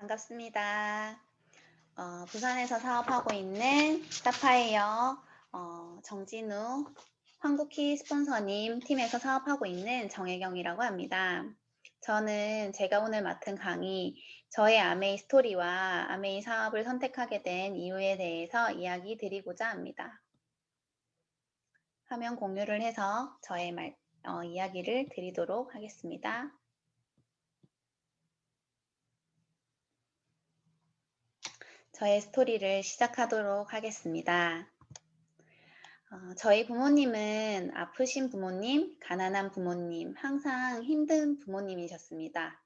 반갑습니다. 부산에서 사업하고 있는 사파이어 정진우 한국키 스폰서님 팀에서 사업하고 있는 정혜경이라고 합니다. 저는 제가 오늘 맡은 강의, 저의 아메이 스토리와 아메이 사업을 선택하게 된 이유에 대해서 이야기 드리고자 합니다. 화면 공유를 해서 저의 이야기를 드리도록 하겠습니다. 저의 스토리를 시작하도록 하겠습니다. 저희 부모님은 아프신 부모님, 가난한 부모님, 항상 힘든 부모님이셨습니다.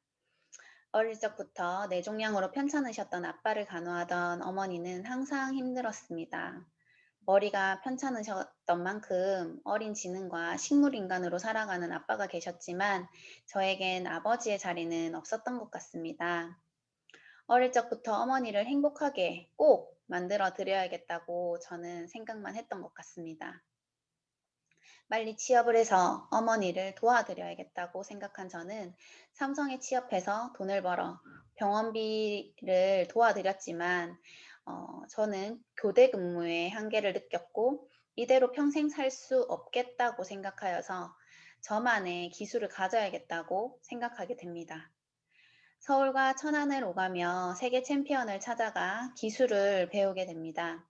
어릴 적부터 뇌종양으로 편찮으셨던 아빠를 간호하던 어머니는 항상 힘들었습니다. 머리가 편찮으셨던 만큼 어린 지능과 식물인간으로 살아가는 아빠가 계셨지만 저에겐 아버지의 자리는 없었던 것 같습니다. 어릴 적부터 어머니를 행복하게 꼭 만들어 드려야겠다고 저는 생각만 했던 것 같습니다. 빨리 취업을 해서 어머니를 도와드려야겠다고 생각한 저는 삼성에 취업해서 돈을 벌어 병원비를 도와드렸지만 저는 교대 근무의 한계를 느꼈고 이대로 평생 살 수 없겠다고 생각하여서 저만의 기술을 가져야겠다고 생각하게 됩니다. 서울과 천안을 오가며 세계 챔피언을 찾아가 기술을 배우게 됩니다.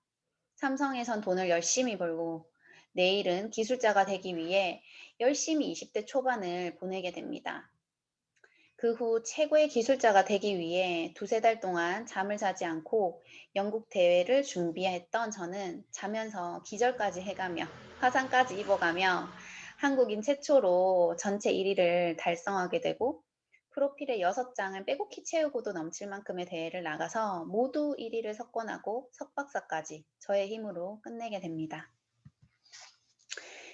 삼성에선 돈을 열심히 벌고 내일은 기술자가 되기 위해 열심히 20대 초반을 보내게 됩니다. 그 후 최고의 기술자가 되기 위해 두세 달 동안 잠을 자지 않고 영국 대회를 준비했던 저는 자면서 기절까지 해가며 화상까지 입어가며 한국인 최초로 전체 1위를 달성하게 되고 프로필에 6장을 빼곡히 채우고도 넘칠 만큼의 대회를 나가서 모두 1위를 석권하고 석박사까지 저의 힘으로 끝내게 됩니다.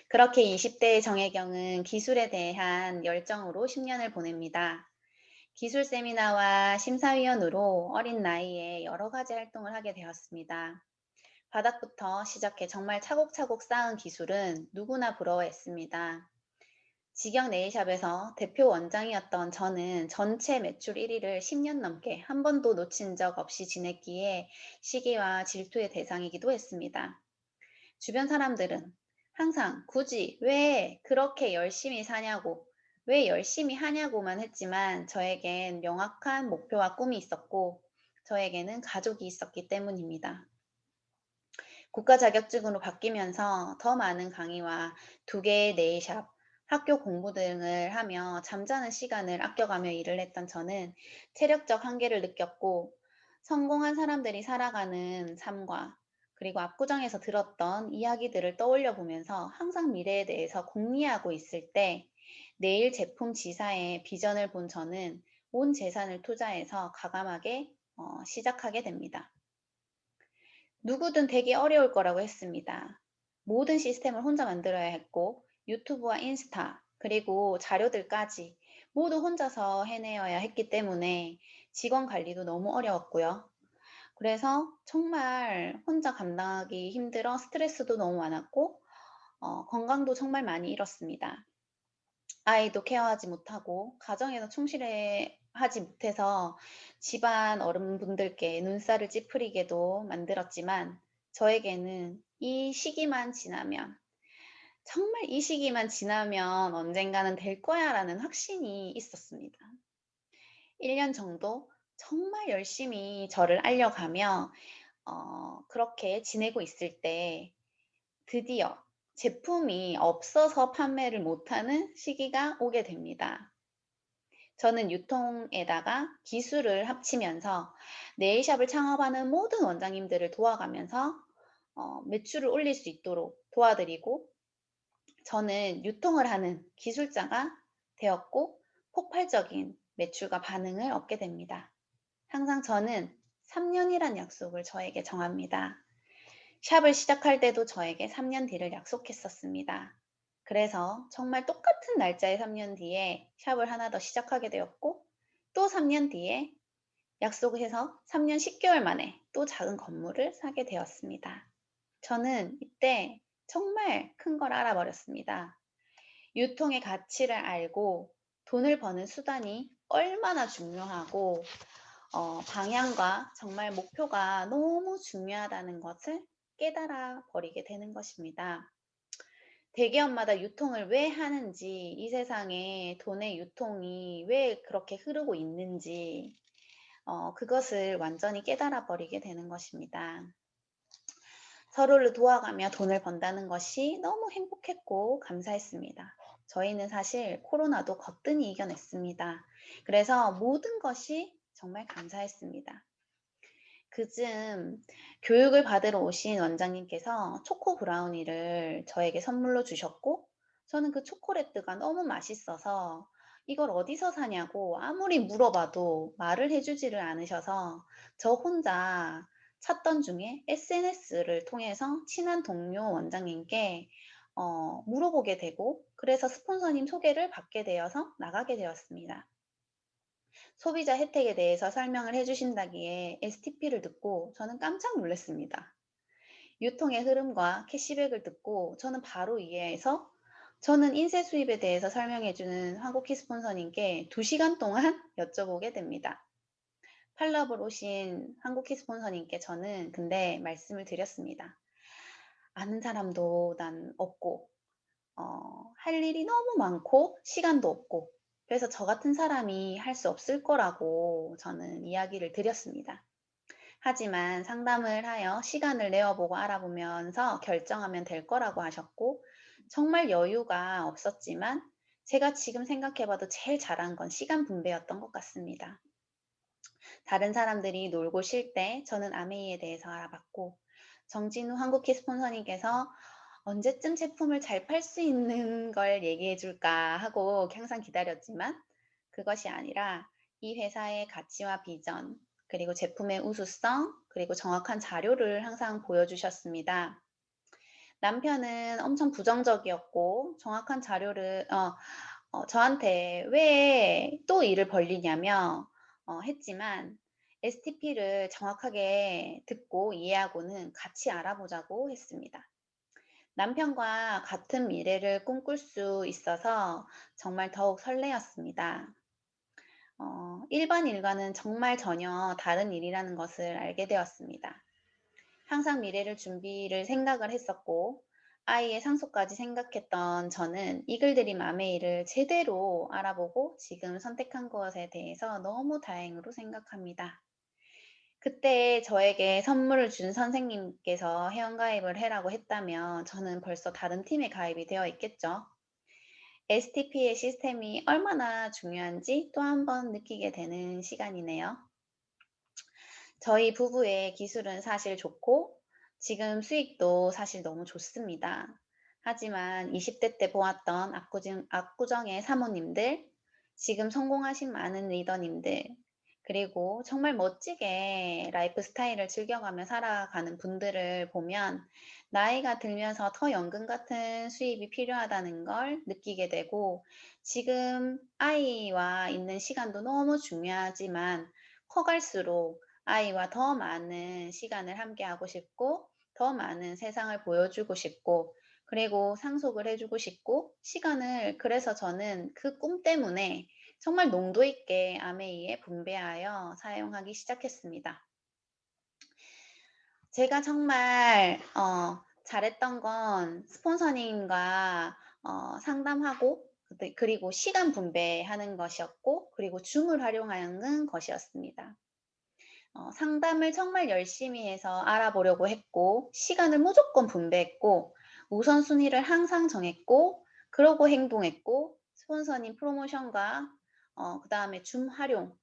그렇게 20대의 정혜경은 기술에 대한 열정으로 10년을 보냅니다. 기술 세미나와 심사위원으로 어린 나이에 여러 가지 활동을 하게 되었습니다. 바닥부터 시작해 정말 차곡차곡 쌓은 기술은 누구나 부러워했습니다. 직영 네일샵에서 대표 원장이었던 저는 전체 매출 1위를 10년 넘게 한 번도 놓친 적 없이 지냈기에 시기와 질투의 대상이기도 했습니다. 주변 사람들은 항상 굳이 왜 그렇게 열심히 사냐고, 왜 열심히 하냐고만 했지만 저에겐 명확한 목표와 꿈이 있었고 저에게는 가족이 있었기 때문입니다. 국가 자격증으로 바뀌면서 더 많은 강의와 2개의 네일샵, 학교 공부 등을 하며 잠자는 시간을 아껴가며 일을 했던 저는 체력적 한계를 느꼈고 성공한 사람들이 살아가는 삶과 그리고 압구정에서 들었던 이야기들을 떠올려 보면서 항상 미래에 대해서 궁리하고 있을 때 네일 제품 지사의 비전을 본 저는 온 재산을 투자해서 과감하게 시작하게 됩니다. 누구든 되기 어려울 거라고 했습니다. 모든 시스템을 혼자 만들어야 했고 유튜브와 인스타 그리고 자료들까지 모두 혼자서 해내어야 했기 때문에 직원 관리도 너무 어려웠고요. 그래서 정말 혼자 감당하기 힘들어 스트레스도 너무 많았고 건강도 정말 많이 잃었습니다. 아이도 케어하지 못하고 가정에서 충실하지 못해서 집안 어른분들께 눈살을 찌푸리게도 만들었지만 저에게는 이 시기만 지나면 정말 이 시기만 지나면 언젠가는 될 거야라는 확신이 있었습니다. 1년 정도 정말 열심히 저를 알려가며 그렇게 지내고 있을 때 드디어 제품이 없어서 판매를 못하는 시기가 오게 됩니다. 저는 유통에다가 기술을 합치면서 네일샵을 창업하는 모든 원장님들을 도와가면서 매출을 올릴 수 있도록 도와드리고 저는 유통을 하는 기술자가 되었고 폭발적인 매출과 반응을 얻게 됩니다. 항상 저는 3년이란 약속을 저에게 정합니다. 샵을 시작할 때도 저에게 3년 뒤를 약속했었습니다. 그래서 정말 똑같은 날짜의 3년 뒤에 샵을 하나 더 시작하게 되었고 또 3년 뒤에 약속을 해서 3년 10개월 만에 또 작은 건물을 사게 되었습니다. 저는 이때 정말 큰 걸 알아버렸습니다. 유통의 가치를 알고 돈을 버는 수단이 얼마나 중요하고 방향과 정말 목표가 너무 중요하다는 것을 깨달아 버리게 되는 것입니다. 대기업마다 유통을 왜 하는지, 이 세상에 돈의 유통이 왜 그렇게 흐르고 있는지, 그것을 완전히 깨달아 버리게 되는 것입니다. 서로를 도와가며 돈을 번다는 것이 너무 행복했고 감사했습니다. 저희는 사실 코로나도 거뜬히 이겨냈습니다. 그래서 모든 것이 정말 감사했습니다. 그즈음 교육을 받으러 오신 원장님께서 초코 브라우니를 저에게 선물로 주셨고, 저는 그 초콜릿가 너무 맛있어서 이걸 어디서 사냐고 아무리 물어봐도 말을 해주지를 않으셔서 저 혼자 찾던 중에 SNS를 통해서 친한 동료 원장님께 물어보게 되고, 그래서 스폰서님 소개를 받게 되어서 나가게 되었습니다. 소비자 혜택에 대해서 설명을 해주신다기에 STP를 듣고 저는 깜짝 놀랐습니다. 유통의 흐름과 캐시백을 듣고 저는 바로 이해해서, 저는 인쇄 수입에 대해서 설명해주는 한국키 스폰서님께 2시간 동안 여쭤보게 됩니다. 팔로업을 오신 한국키 스폰서님께 저는 근데 말씀을 드렸습니다. 아는 사람도 난 없고, 할 일이 너무 많고 시간도 없고, 그래서 저 같은 사람이 할 수 없을 거라고 저는 이야기를 드렸습니다. 하지만 상담을 하여 시간을 내어보고 알아보면서 결정하면 될 거라고 하셨고, 정말 여유가 없었지만 제가 지금 생각해봐도 제일 잘한 건 시간 분배였던 것 같습니다. 다른 사람들이 놀고 쉴 때 저는 아메이에 대해서 알아봤고, 정진우 한국키 스폰서님께서 언제쯤 제품을 잘 팔 수 있는 걸 얘기해 줄까 하고 항상 기다렸지만, 그것이 아니라 이 회사의 가치와 비전, 그리고 제품의 우수성, 그리고 정확한 자료를 항상 보여주셨습니다. 남편은 엄청 부정적이었고 정확한 자료를 저한테 왜 또 일을 벌리냐며 했지만, STP를 정확하게 듣고 이해하고는 같이 알아보자고 했습니다. 남편과 같은 미래를 꿈꿀 수 있어서 정말 더욱 설레었습니다. 일반 일과는 정말 전혀 다른 일이라는 것을 알게 되었습니다. 항상 미래를 준비를 생각을 했었고, 아이의 상속까지 생각했던 저는 이글드림 아메이를 제대로 알아보고 지금 선택한 것에 대해서 너무 다행으로 생각합니다. 그때 저에게 선물을 준 선생님께서 회원가입을 해라고 했다면 저는 벌써 다른 팀에 가입이 되어 있겠죠. STP의 시스템이 얼마나 중요한지 또 한 번 느끼게 되는 시간이네요. 저희 부부의 기술은 사실 좋고 지금 수익도 사실 너무 좋습니다. 하지만 20대 때 보았던 압구정의 사모님들, 지금 성공하신 많은 리더님들, 그리고 정말 멋지게 라이프 스타일을 즐겨가며 살아가는 분들을 보면 나이가 들면서 더 연금 같은 수입이 필요하다는 걸 느끼게 되고, 지금 아이와 있는 시간도 너무 중요하지만 커갈수록 아이와 더 많은 시간을 함께하고 싶고, 더 많은 세상을 보여주고 싶고, 그리고 상속을 해주고 싶고, 시간을, 그래서 저는 그 꿈 때문에 정말 농도 있게 아메이에 분배하여 사용하기 시작했습니다. 제가 정말 잘했던 건 스폰서님과 상담하고, 그리고 시간 분배하는 것이었고, 그리고 줌을 활용하는 것이었습니다. 상담을 정말 열심히 해서 알아보려고 했고, 시간을 무조건 분배했고, 우선순위를 항상 정했고, 그러고 행동했고, 스폰서님 프로모션과 그다음에 줌 활용,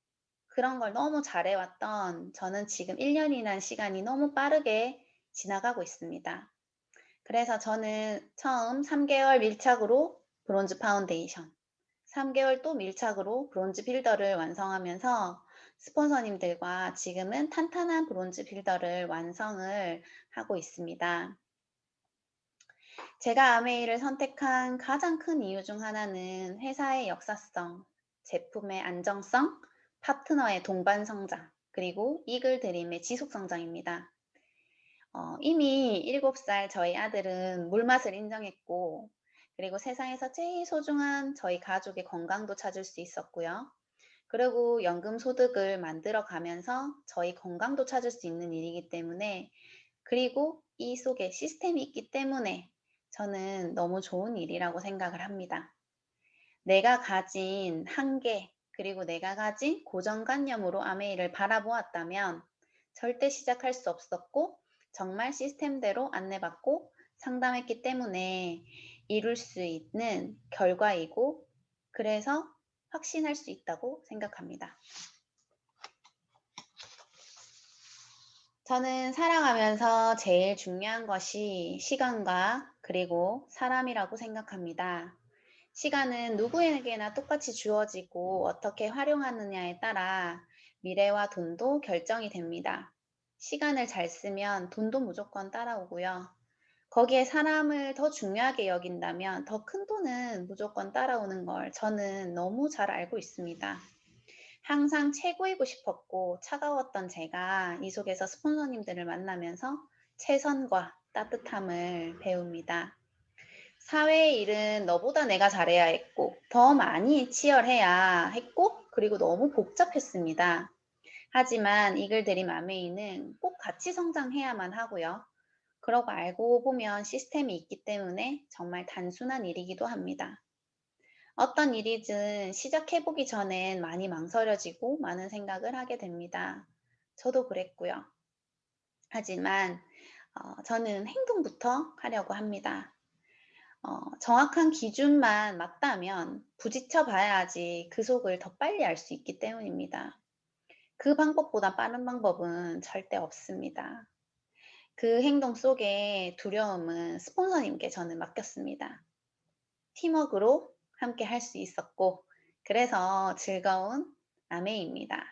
그런 걸 너무 잘해왔던 저는 지금 1년이란 시간이 너무 빠르게 지나가고 있습니다. 그래서 저는 처음 3개월 밀착으로 브론즈 파운데이션, 3개월 또 밀착으로 브론즈 빌더를 완성하면서 스폰서님들과 지금은 탄탄한 브론즈 빌더를 완성을 하고 있습니다. 제가 아메이를 선택한 가장 큰 이유 중 하나는 회사의 역사성, 제품의 안정성, 파트너의 동반 성장, 그리고 이글 드림의 지속 성장입니다. 이미 7살 저희 아들은 물맛을 인정했고, 그리고 세상에서 제일 소중한 저희 가족의 건강도 찾을 수 있었고요. 그리고 연금 소득을 만들어 가면서 저희 건강도 찾을 수 있는 일이기 때문에, 그리고 이 속에 시스템이 있기 때문에 저는 너무 좋은 일이라고 생각을 합니다. 내가 가진 한계, 그리고 내가 가진 고정관념으로 아메이를 바라보았다면 절대 시작할 수 없었고, 정말 시스템대로 안내받고 상담했기 때문에 이룰 수 있는 결과이고, 그래서 확신할 수 있다고 생각합니다. 저는 살아가면서 제일 중요한 것이 시간과 그리고 사람이라고 생각합니다. 시간은 누구에게나 똑같이 주어지고 어떻게 활용하느냐에 따라 미래와 돈도 결정이 됩니다. 시간을 잘 쓰면 돈도 무조건 따라오고요. 거기에 사람을 더 중요하게 여긴다면 더 큰 돈은 무조건 따라오는 걸 저는 너무 잘 알고 있습니다. 항상 최고이고 싶었고 차가웠던 제가 이 속에서 스폰서님들을 만나면서 최선과 따뜻함을 배웁니다. 사회의 일은 너보다 내가 잘해야 했고, 더 많이 치열해야 했고, 그리고 너무 복잡했습니다. 하지만 이글 드림 아메이는 꼭 같이 성장해야만 하고요. 그러고 알고 보면 시스템이 있기 때문에 정말 단순한 일이기도 합니다. 어떤 일이든 시작해보기 전엔 많이 망설여지고 많은 생각을 하게 됩니다. 저도 그랬고요. 하지만 저는 행동부터 하려고 합니다. 정확한 기준만 맞다면 부딪혀 봐야지 그 속을 더 빨리 알 수 있기 때문입니다. 그 방법보다 빠른 방법은 절대 없습니다. 그 행동 속에 두려움은 스폰서님께 저는 맡겼습니다. 팀워크로 함께 할 수 있었고, 그래서 즐거운 아메입니다.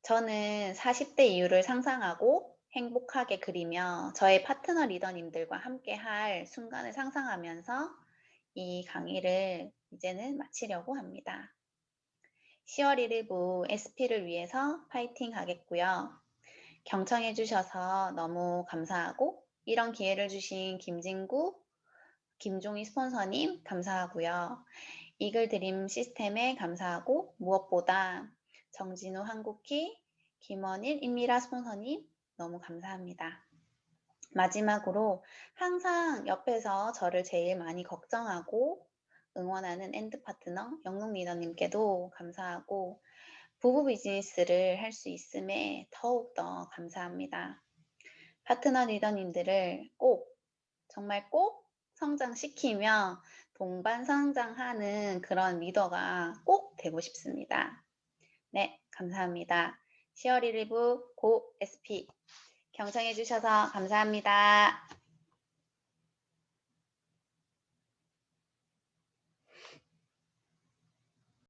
저는 40대 이후를 상상하고 행복하게 그리며 저의 파트너 리더님들과 함께 할 순간을 상상하면서 이 강의를 이제는 마치려고 합니다. 10월 1일부 SP를 위해서 파이팅 하겠고요. 경청해 주셔서 너무 감사하고, 이런 기회를 주신 김진구, 김종희 스폰서님 감사하고요. 이글 드림 시스템에 감사하고, 무엇보다 정진우 한국희, 김원일, 임미라 스폰서님 너무 감사합니다. 마지막으로 항상 옆에서 저를 제일 많이 걱정하고 응원하는 엔드 파트너 영롱 리더님께도 감사하고, 부부 비즈니스를 할 수 있음에 더욱더 감사합니다. 파트너 리더님들을 꼭, 정말 꼭 성장시키며 동반 성장하는 그런 리더가 꼭 되고 싶습니다. 네, 감사합니다. 10월 1일부 고 SP 경청해 주셔서 감사합니다.